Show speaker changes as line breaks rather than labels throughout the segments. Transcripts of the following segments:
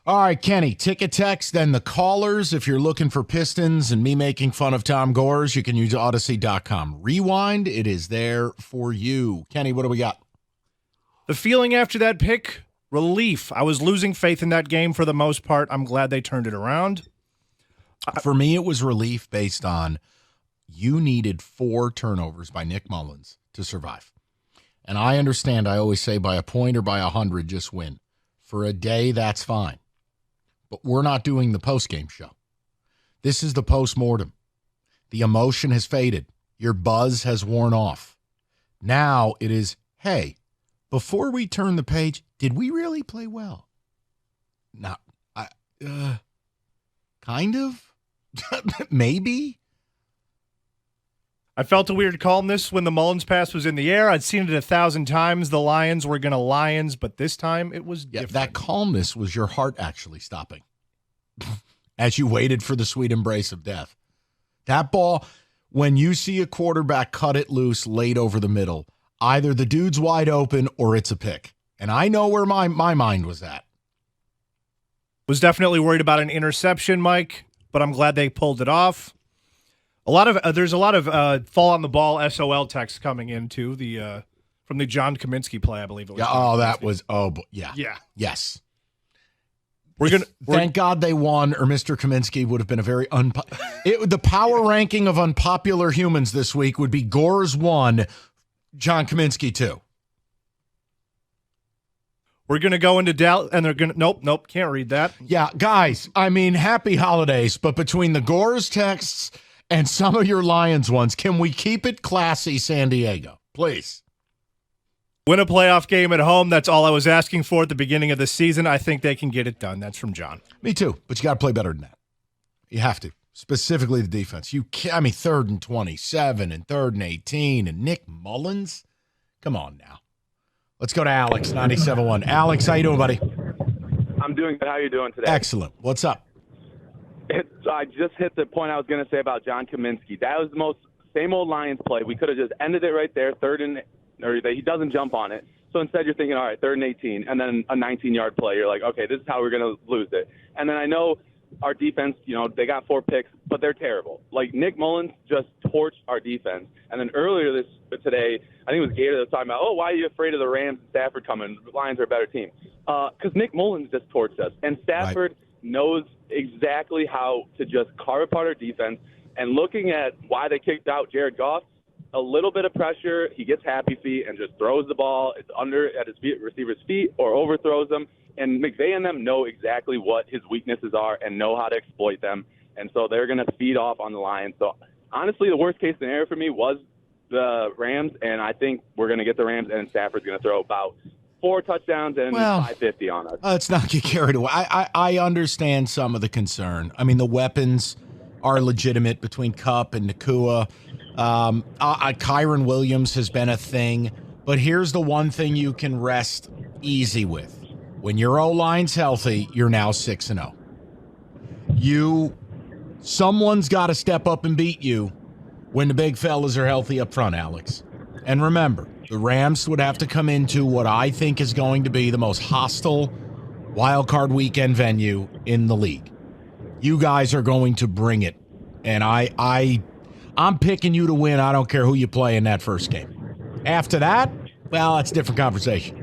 All right, Kenny, ticket text, then the callers. If you're looking for Pistons and me making fun of Tom Gores, you can use Odyssey.com. Rewind, it is there for you. Kenny, what do we got?
The feeling after that pick, relief. I was losing faith in that game for the most part. I'm glad they turned it around.
For me, it was relief based on you needed 4 turnovers by Nick Mullens to survive. And I understand, I always say by a point or by 100, just win. For a day, that's fine. But we're not doing the post-game show. This is the post-mortem. The emotion has faded. Your buzz has worn off. Now it is, hey, before we turn the page, did we really play well? Not, kind of? Maybe?
I felt a weird calmness when the Mullens pass was in the air. I'd seen it 1,000 times. The Lions were going to Lions, but this time it was different.
That calmness was your heart actually stopping as you waited for the sweet embrace of death. That ball, when you see a quarterback cut it loose late over the middle, either the dude's wide open or it's a pick. And I know where my mind was at.
Was definitely worried about an interception, Mike, but I'm glad they pulled it off. There's a lot of fall on the ball SOL text coming into the from the John Kaminsky play, I believe it was.
Yeah.
Yeah.
Yes.
Thank
God they won, or Mr. Kaminsky would have been a very the power ranking of unpopular humans this week would be Gores 1, John Kaminsky 2.
We're going to go into Dallas, and they're going to, nope, can't read that.
Yeah, guys, I mean, happy holidays, but between the Gores texts and some of your Lions ones, can we keep it classy, San Diego? Please.
Win a playoff game at home. That's all I was asking for at the beginning of the season. I think they can get it done. That's from John.
Me too, but you got to play better than that. You have to, specifically the defense. 3rd and 27 and 3rd and 18 and Nick Mullens. Come on now. Let's go to Alex, 97.1. Alex, how you doing, buddy?
I'm doing good. How are you doing today?
Excellent. What's up?
I just hit the point I was going to say about John Kaminsky. That was the most same old Lions play. We could have just ended it right there, he doesn't jump on it. So instead you're thinking, all right, 3rd and 18, and then a 19-yard play. You're like, okay, this is how we're going to lose it. And then I know our defense, they got 4 picks, but they're terrible. Like, Nick Mullens just torched our defense. And then earlier today, I think it was Gator that was talking about, why are you afraid of the Rams and Stafford coming? The Lions are a better team. Because Nick Mullens just torched us. And Stafford knows exactly how to just carve apart our defense. And looking at why they kicked out Jared Goff, a little bit of pressure, he gets happy feet and just throws the ball. It's under at his receiver's feet or overthrows them. And McVay and them know exactly what his weaknesses are and know how to exploit them. And so they're going to feed off on the Lions. So honestly, the worst case scenario for me was the Rams, and I think we're going to get the Rams, and Stafford's going to throw about 4 touchdowns and 550 on us.
Let's not get carried away. I understand some of the concern. I mean, the weapons are legitimate between Kupp and Nakua. Kyron Williams has been a thing. But here's the one thing you can rest easy with. When your O-line's healthy, you're now 6-0. Someone's got to step up and beat you when the big fellas are healthy up front, Alex. And remember, the Rams would have to come into what I think is going to be the most hostile wild card weekend venue in the league. You guys are going to bring it. And I'm picking you to win. I don't care who you play in that first game. After that, well, that's a different conversation.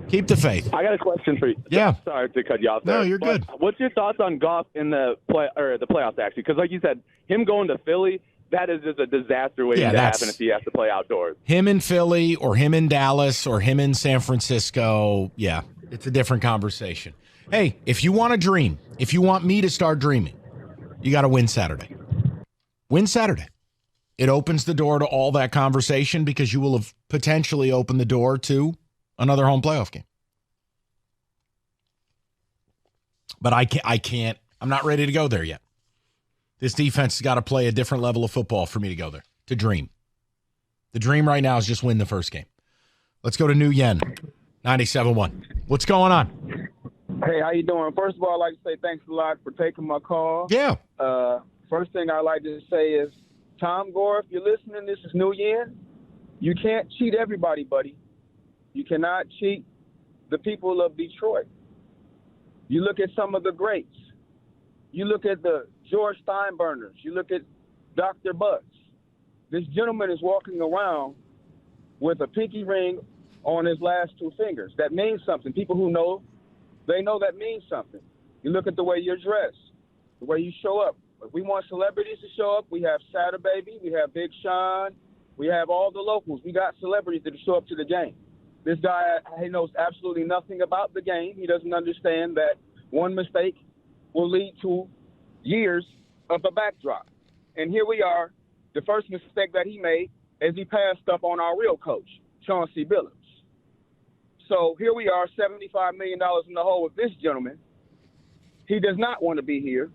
Keep the faith.
I got a question for you.
Yeah.
Sorry to cut you off there.
No, you're good.
What's your thoughts on Goff in the playoffs, actually? Because like you said, him going to Philly, that is just a disaster waiting to happen if he has to play outdoors.
Him in Philly or him in Dallas or him in San Francisco, yeah, it's a different conversation. Hey, if you want to dream, if you want me to start dreaming, you got to win Saturday. Win Saturday. It opens the door to all that conversation because you will have potentially opened the door to another home playoff game. But I can't. I'm not ready to go there yet. This defense has got to play a different level of football for me to go there, to dream. The dream right now is just win the first game. Let's go to New Yen, 97.1. What's going on?
Hey, how you doing? First of all, I'd like to say thanks a lot for taking my call.
Yeah.
First thing I'd like to say is, Tom Gore, if you're listening, this is New Yen. You can't cheat everybody, buddy. You cannot cheat the people of Detroit. You look at some of the greats. You look at the George Steinburners. You look at Dr. Butts. This gentleman is walking around with a pinky ring on his last two fingers. That means something. People who know, they know that means something. You look at the way you're dressed, the way you show up. If we want celebrities to show up, we have Sada Baby, we have Big Sean, we have all the locals. We got celebrities that show up to the game. This guy, he knows absolutely nothing about the game. He doesn't understand that one mistake will lead to years of a backdrop. And here we are. The first mistake that he made is he passed up on our real coach, Chauncey Billups. So here we are, $75 million in the hole with this gentleman. He does not want to be here.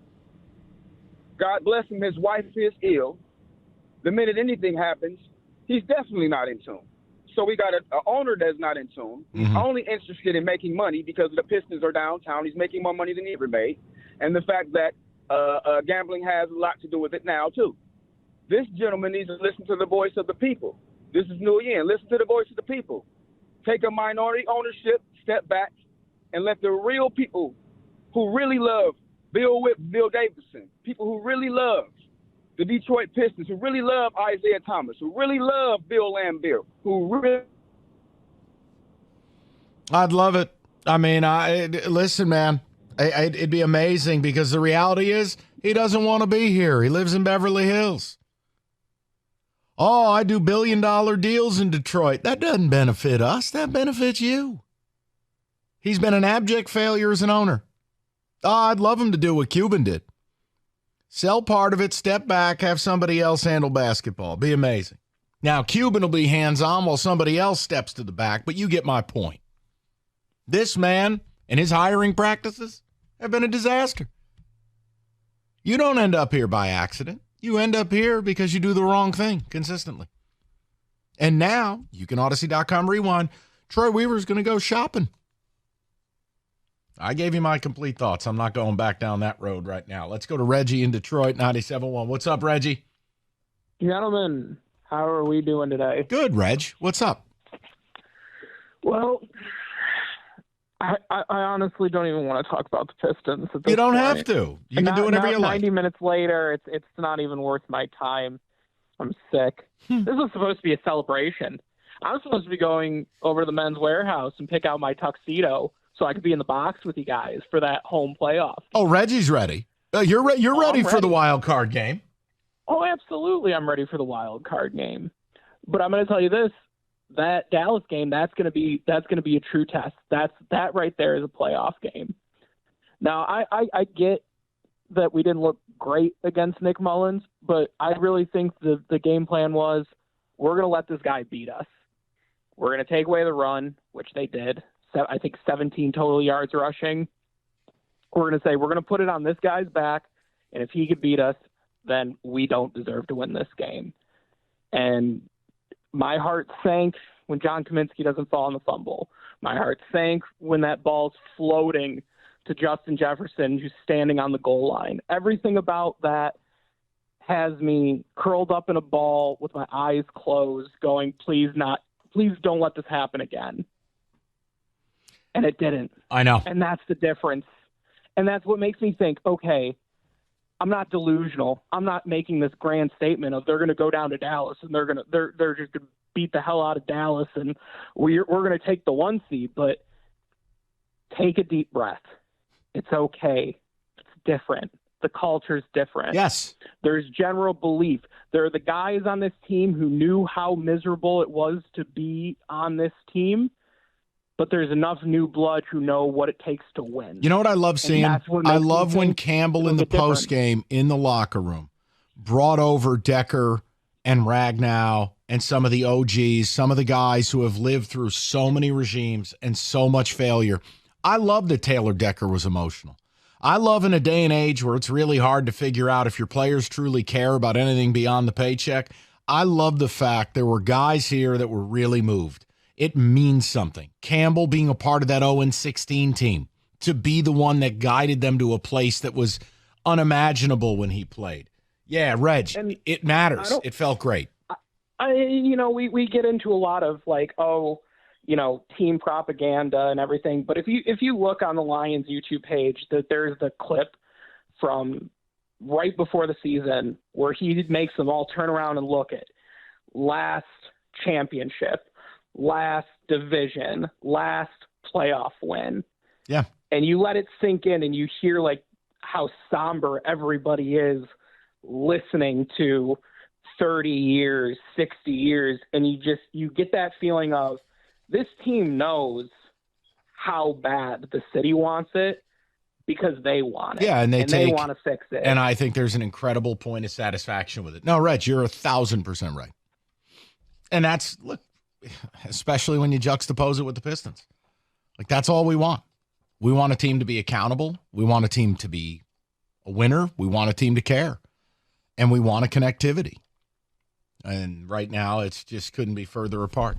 God bless him, his wife is ill. The minute anything happens, he's definitely not in tune. So we got an owner that's not in tune. He's only interested in making money because the Pistons are downtown. He's making more money than he ever made. And the fact that gambling has a lot to do with it now, too. This gentleman needs to listen to the voice of the people. This is New Yen. Listen to the voice of the people. Take a minority ownership, step back, and let the real people who really love Bill Whip, Bill Davidson, people who really love the Detroit Pistons, who really love Isaiah Thomas, who really love Bill Laimbeer, who really...
I'd love it. I mean, listen, man, it'd be amazing because the reality is he doesn't want to be here. He lives in Beverly Hills. Oh, I do billion-dollar deals in Detroit. That doesn't benefit us. That benefits you. He's been an abject failure as an owner. Oh, I'd love him to do what Cuban did. Sell part of it, step back, have somebody else handle basketball. Be amazing. Now, Cuban will be hands-on while somebody else steps to the back, but you get my point. This man and his hiring practices have been a disaster. You don't end up here by accident. You end up here because you do the wrong thing consistently. And now, you can Odyssey.com rewind. Troy Weaver's going to go shopping. I gave you my complete thoughts. I'm not going back down that road right now. Let's go to Reggie in Detroit, 97.1. What's up, Reggie?
Gentlemen, how are we doing today?
Good, Reg. What's up?
Well, I honestly don't even want to talk about the Pistons at this
You don't
point.
have to. You can do whatever you like.
90 minutes later, it's not even worth my time. I'm sick. This was supposed to be a celebration. I was supposed to be going over to the men's warehouse and pick out my tuxedo so I could be in the box with you guys for that home playoff.
Oh, Reggie's ready. You're ready for the wild card game.
Oh, absolutely, I'm ready for the wild card game. But I'm going to tell you this: that Dallas game, that's going to be a true test. That right there is a playoff game. Now, I get that we didn't look great against Nick Mullens, but I really think the game plan was we're going to let this guy beat us. We're going to take away the run, which they did. I think 17 total yards rushing. We're going to say we're going to put it on this guy's back, and if he could beat us, then we don't deserve to win this game. And my heart sank when John Kaminsky doesn't fall on the fumble. My heart sank when that ball's floating to Justin Jefferson, who's standing on the goal line. Everything about that has me curled up in a ball with my eyes closed going, please don't let this happen again. And it didn't.
I know.
And that's the difference. And that's what makes me think, okay, I'm not delusional. I'm not making this grand statement of they're going to go down to Dallas and they're just going to beat the hell out of Dallas and we're going to take the 1 seed. But take a deep breath. It's okay. It's different. The culture's different.
Yes.
There's general belief. There are the guys on this team who knew how miserable it was to be on this team. But there's enough new blood who know what it takes to win.
You know what I love seeing? I love when Campbell in the postgame in the locker room brought over Decker and Ragnow and some of the OGs, some of the guys who have lived through so many regimes and so much failure. I love that Taylor Decker was emotional. I love in a day and age where it's really hard to figure out if your players truly care about anything beyond the paycheck. I love the fact there were guys here that were really moved. It means something. Campbell being a part of that 0-16 team, to be the one that guided them to a place that was unimaginable when he played. Yeah, Reg,
and
it matters. It felt great.
We get into a lot of like, team propaganda and everything. But if you look on the Lions YouTube page, that there's the clip from right before the season where he makes them all turn around and look at last championship, last division, last playoff win.
Yeah.
And you let it sink in and you hear like how somber everybody is listening to 30 years, 60 years. And you get that feeling of this team knows how bad the city wants it because they want it.
Yeah. And they
want to fix it.
And I think there's an incredible point of satisfaction with it. No, Reg, you're 1,000% right. And that's, look, especially when you juxtapose it with the Pistons. Like, that's all we want. We want a team to be accountable. We want a team to be a winner. We want a team to care. And we want a connectivity. And right now, it's just couldn't be further apart.